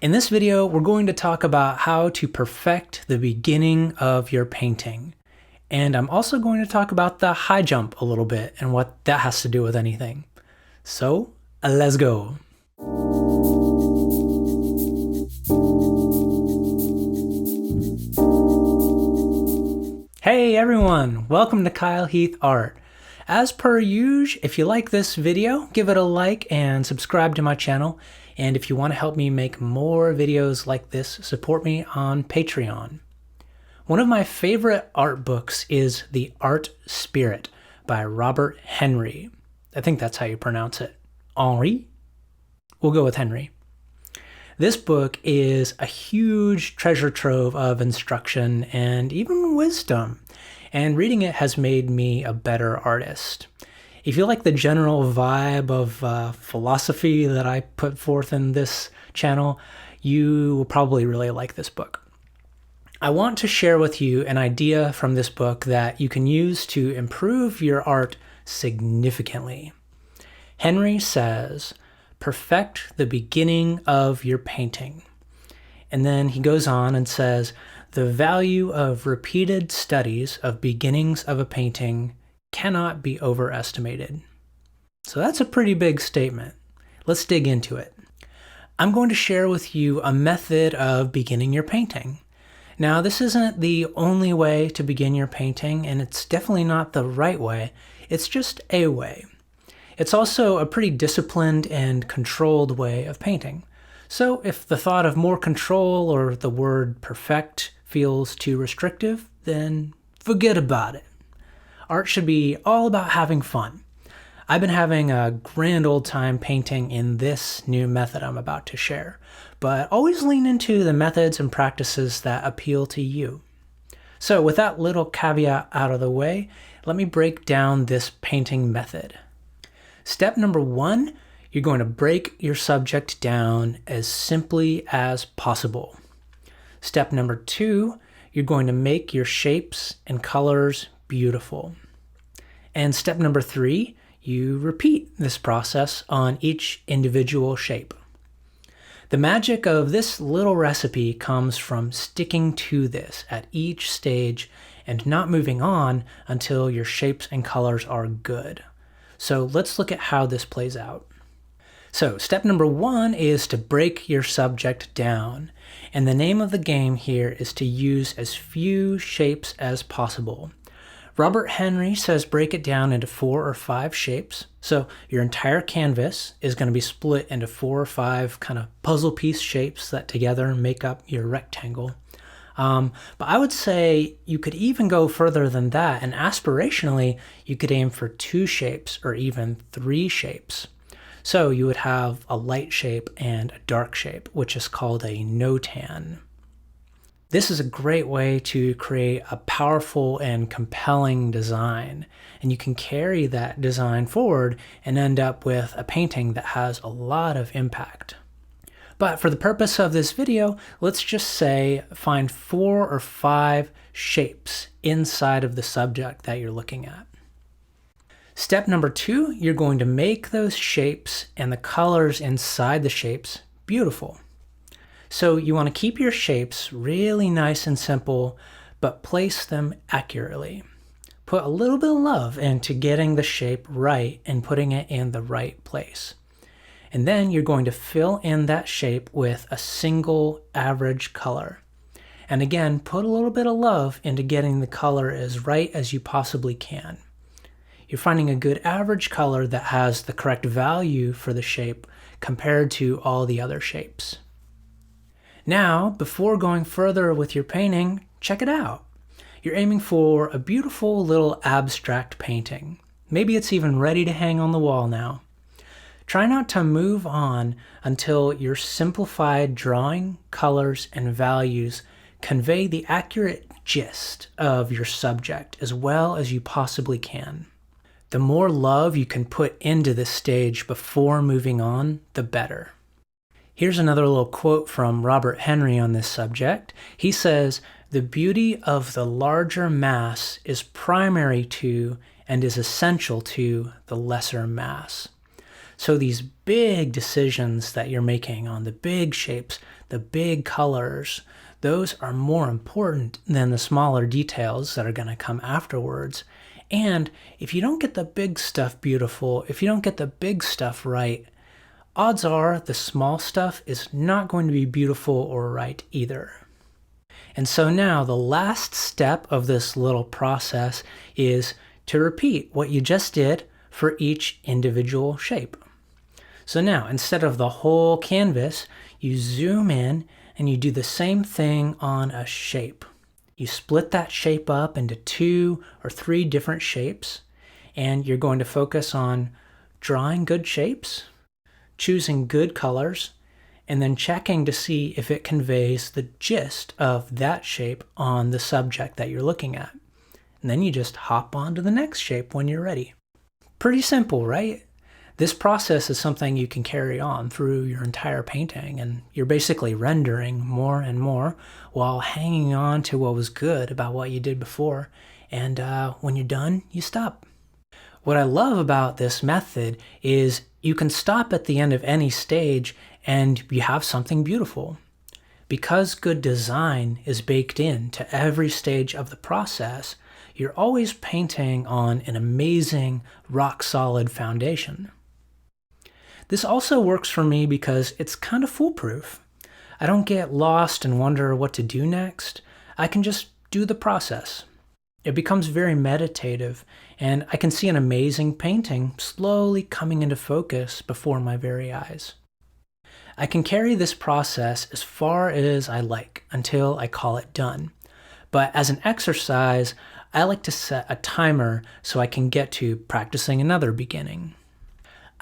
In this video, we're going to talk about how to perfect the beginning of your painting. And I'm also going to talk about the high jump a little bit and what that has to do with anything. So, let's go. Hey everyone, welcome to Kyle Heath Art. As per usual, if you like this video, give it a like and subscribe to my channel. And if you want to help me make more videos like this, support me on Patreon. One of my favorite art books is The Art Spirit by Robert Henri. I think that's how you pronounce it. Henri? We'll go with Henry. This book is a huge treasure trove of instruction and even wisdom, and reading it has made me a better artist. If you like the general vibe of philosophy that I put forth in this channel, you will probably really like this book. I want to share with you an idea from this book that you can use to improve your art significantly. Henry says, perfect the beginning of your painting. And then he goes on and says, the value of repeated studies of beginnings of a painting cannot be overestimated. So that's a pretty big statement. Let's dig into it. I'm going to share with you a method of beginning your painting. Now, this isn't the only way to begin your painting, and it's definitely not the right way. It's just a way. It's also a pretty disciplined and controlled way of painting. So if the thought of more control or the word perfect feels too restrictive, then forget about it. Art should be all about having fun. I've been having a grand old time painting in this new method I'm about to share, but always lean into the methods and practices that appeal to you. So with that little caveat out of the way, let me break down this painting method. Step number 1, you're going to break your subject down as simply as possible. Step number 2, you're going to make your shapes and colors beautiful. And step number 3, you repeat this process on each individual shape. The magic of this little recipe comes from sticking to this at each stage and not moving on until your shapes and colors are good. So let's look at how this plays out. So step number 1 is to break your subject down. And the name of the game here is to use as few shapes as possible. Robert Henri says break it down into 4 or 5 shapes. So your entire canvas is going to be split into 4 or 5 kind of puzzle piece shapes that together make up your rectangle. But I would say you could even go further than that, and aspirationally, you could aim for 2 shapes or even 3 shapes. So you would have a light shape and a dark shape, which is called a no-tan. This is a great way to create a powerful and compelling design, and you can carry that design forward and end up with a painting that has a lot of impact. But for the purpose of this video, let's just say find 4 or 5 shapes inside of the subject that you're looking at. Step number 2, you're going to make those shapes and the colors inside the shapes beautiful. So you want to keep your shapes really nice and simple, but place them accurately. Put a little bit of love into getting the shape right and putting it in the right place. And then you're going to fill in that shape with a single average color. And again, put a little bit of love into getting the color as right as you possibly can. You're finding a good average color that has the correct value for the shape compared to all the other shapes. Now, before going further with your painting, check it out. You're aiming for a beautiful little abstract painting. Maybe it's even ready to hang on the wall now. Try not to move on until your simplified drawing, colors, and values convey the accurate gist of your subject as well as you possibly can. The more love you can put into this stage before moving on, the better. Here's another little quote from Robert Henri on this subject. He says, "The beauty of the larger mass is primary to and is essential to the lesser mass." So these big decisions that you're making on the big shapes, the big colors, those are more important than the smaller details that are going to come afterwards. And if you don't get the big stuff beautiful, if you don't get the big stuff right, odds are the small stuff is not going to be beautiful or right either. And so now the last step of this little process is to repeat what you just did for each individual shape. So now, instead of the whole canvas, you zoom in and you do the same thing on a shape. You split that shape up into 2 or 3 different shapes, and you're going to focus on drawing good shapes, choosing good colors, and then checking to see if it conveys the gist of that shape on the subject that you're looking at. And then you just hop on to the next shape when you're ready. Pretty simple, right? This process is something you can carry on through your entire painting, and you're basically rendering more and more while hanging on to what was good about what you did before, and when you're done, you stop. What I love about this method is you can stop at the end of any stage and you have something beautiful. Because good design is baked into every stage of the process, you're always painting on an amazing, rock-solid foundation. This also works for me because it's kind of foolproof. I don't get lost and wonder what to do next. I can just do the process. It becomes very meditative, and I can see an amazing painting slowly coming into focus before my very eyes. I can carry this process as far as I like until I call it done. But as an exercise, I like to set a timer so I can get to practicing another beginning.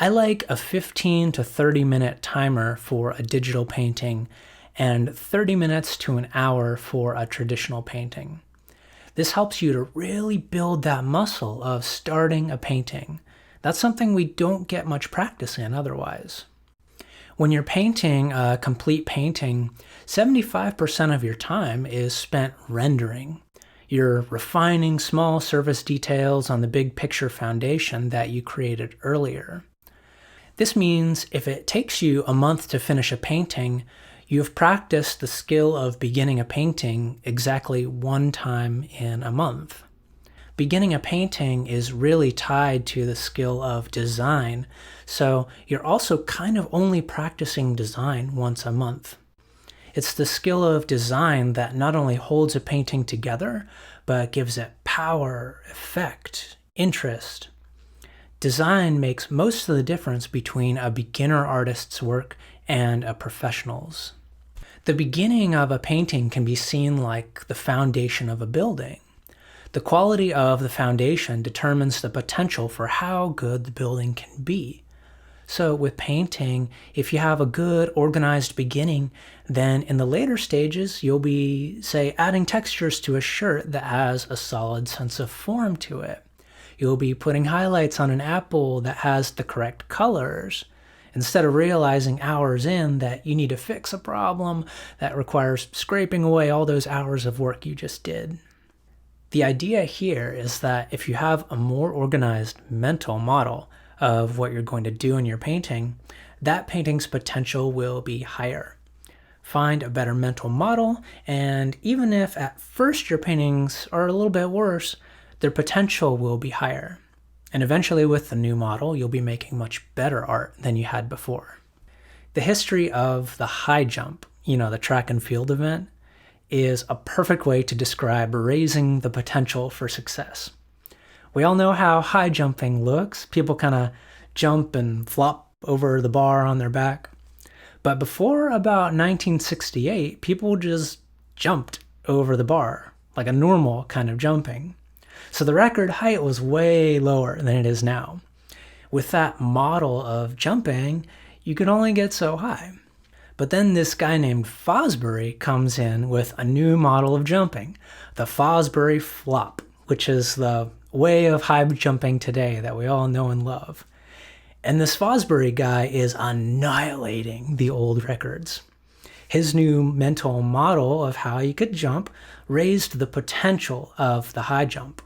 I like a 15 to 30 minute timer for a digital painting and 30 minutes to an hour for a traditional painting. This helps you to really build that muscle of starting a painting. That's something we don't get much practice in otherwise. When you're painting a complete painting, 75% of your time is spent rendering. You're refining small surface details on the big picture foundation that you created earlier. This means if it takes you a month to finish a painting, you've practiced the skill of beginning a painting exactly 1 time in a month. Beginning a painting is really tied to the skill of design, so you're also kind of only practicing design once a month. It's the skill of design that not only holds a painting together, but gives it power, effect, interest. Design makes most of the difference between a beginner artist's work and a professional's. The beginning of a painting can be seen like the foundation of a building. The quality of the foundation determines the potential for how good the building can be. So with painting, if you have a good organized beginning, then in the later stages, you'll be, say, adding textures to a shirt that has a solid sense of form to it. You'll be putting highlights on an apple that has the correct colors, instead of realizing hours in that you need to fix a problem that requires scraping away all those hours of work you just did. The idea here is that if you have a more organized mental model of what you're going to do in your painting, that painting's potential will be higher. Find a better mental model, and even if at first your paintings are a little bit worse, their potential will be higher. And eventually with the new model, you'll be making much better art than you had before. The history of the high jump, the track and field event, is a perfect way to describe raising the potential for success. We all know how high jumping looks. People kind of jump and flop over the bar on their back. But before about 1968, people just jumped over the bar, like a normal kind of jumping. So the record height was way lower than it is now. With that model of jumping, you could only get so high. But then this guy named Fosbury comes in with a new model of jumping, the Fosbury flop, which is the way of high jumping today that we all know and love. And this Fosbury guy is annihilating the old records. His new mental model of how you could jump raised the potential of the high jump.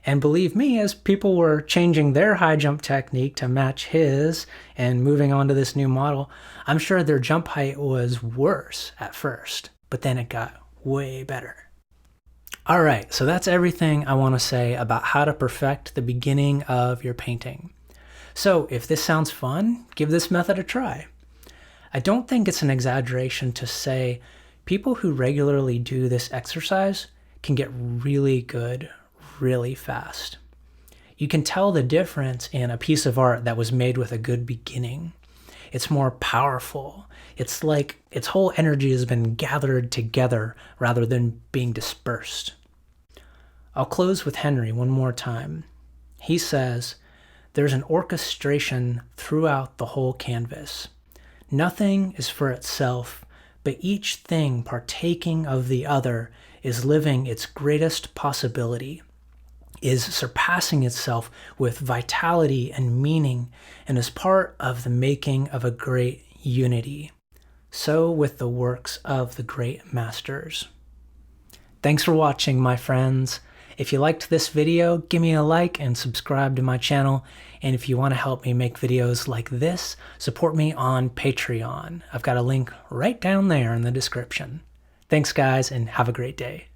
And believe me, as people were changing their high jump technique to match his and moving on to this new model, I'm sure their jump height was worse at first, but then it got way better. All right, so that's everything I want to say about how to perfect the beginning of your painting. So if this sounds fun, give this method a try. I don't think it's an exaggeration to say people who regularly do this exercise can get really good really fast. You can tell the difference in a piece of art that was made with a good beginning. It's more powerful. It's like its whole energy has been gathered together rather than being dispersed. I'll close with Henri one more time. He says, "There's an orchestration throughout the whole canvas. Nothing is for itself, but each thing partaking of the other is living its greatest possibility, is surpassing itself with vitality and meaning, and is part of the making of a great unity. So with the works of the great masters." Thanks for watching, my friends. If you liked this video, give me a like and subscribe to my channel. And if you want to help me make videos like this, support me on Patreon. I've got a link right down there in the description. Thanks, guys, and have a great day.